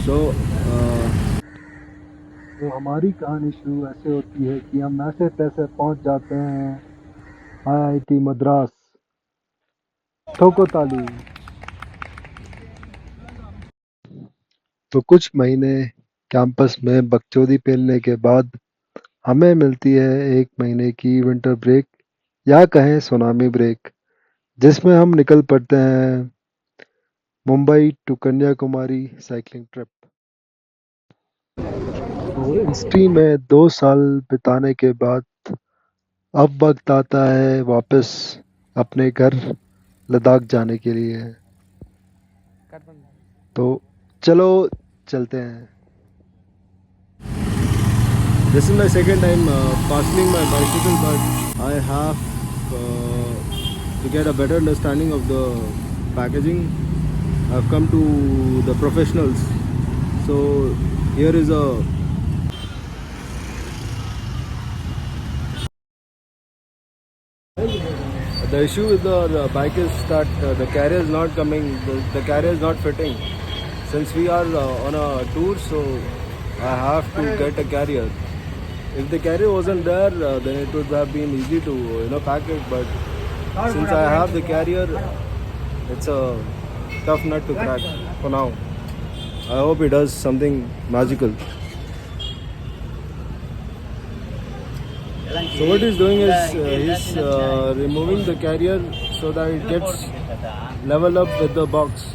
So, तो हमारी कहानी शुरू ऐसे होती है कि हम ऐसे तैसे पहुंच जाते हैं आईआईटी मद्रास। ठोको ताली। तो कुछ महीने कैंपस में बकचोदी पेलने के बाद हमें मिलती है 1 महीने की विंटर ब्रेक या कहें सुनामी ब्रेक, जिसमें हम निकल पड़ते हैं Mumbai to Kanyakumari cycling trip. तो इंस्टी में 2 साल बिताने के बाद अब वक्त आता है वापस अपने घर लद्दाख जाने के लिए। तो चलो चलते हैं। this is my second time fastening my bicycle, but I have to get a better understanding of the packaging. I've come to the professionals. So, here is a the issue with the bike is that the carrier is not coming, the carrier is not fitting. Since we are on a tour, so I have to get a carrier. If the carrier wasn't there, then it would have been easy to pack it. But since I have the carrier, it's a tough nut to crack for now. I hope it does something magical. So what he's doing is he's removing the carrier so that it gets level up with the box.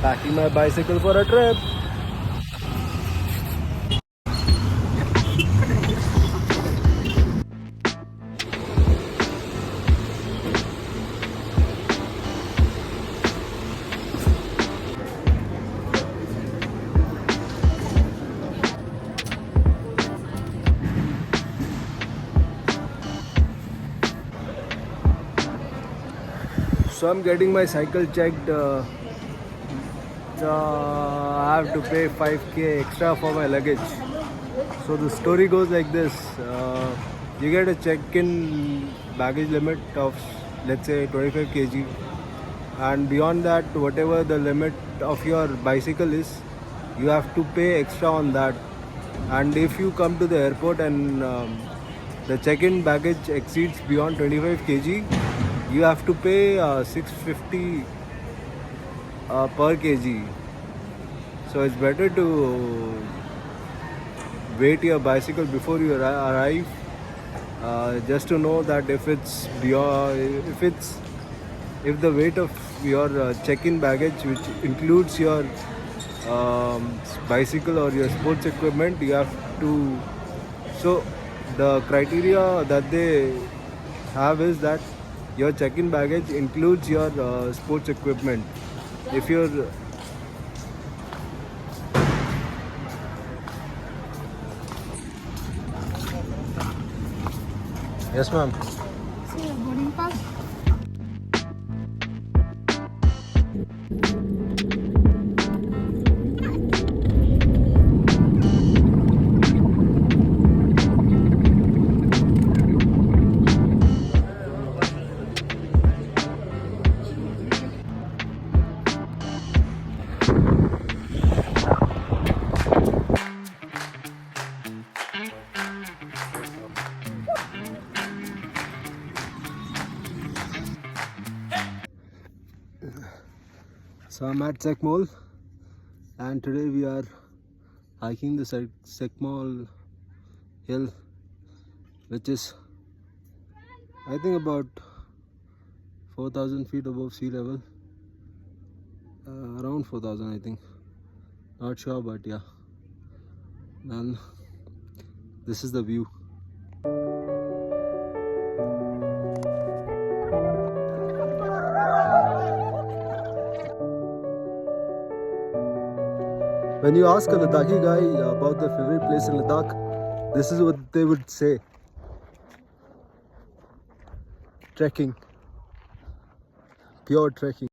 Packing my bicycle for a trip. So I'm getting my cycle checked. I have to pay 5k extra for my luggage. So the story goes like this: you get a check-in baggage limit of, let's say, 25 kg, and beyond that, whatever the limit of your bicycle is, you have to pay extra on that. And if you come to the airport and the check-in baggage exceeds beyond 25 kg, you have to pay 650 per kg. So it's better to weight your bicycle before you arrive, just to know that if the weight of your check-in baggage, which includes your bicycle or your sports equipment, you have to. So the criteria that they have is that your check-in baggage includes your sports equipment. If you're Yes, ma'am. See your boarding pass. So I'm at Sekmol, and today we are hiking the Sekmol hill, which is, I think, about 4,000 feet above sea level. Around 4,000, I think. Not sure, but yeah. And this is the view. When you ask a Ladakhi guy about their favorite place in Ladakh, this is what they would say. Trekking. Pure trekking.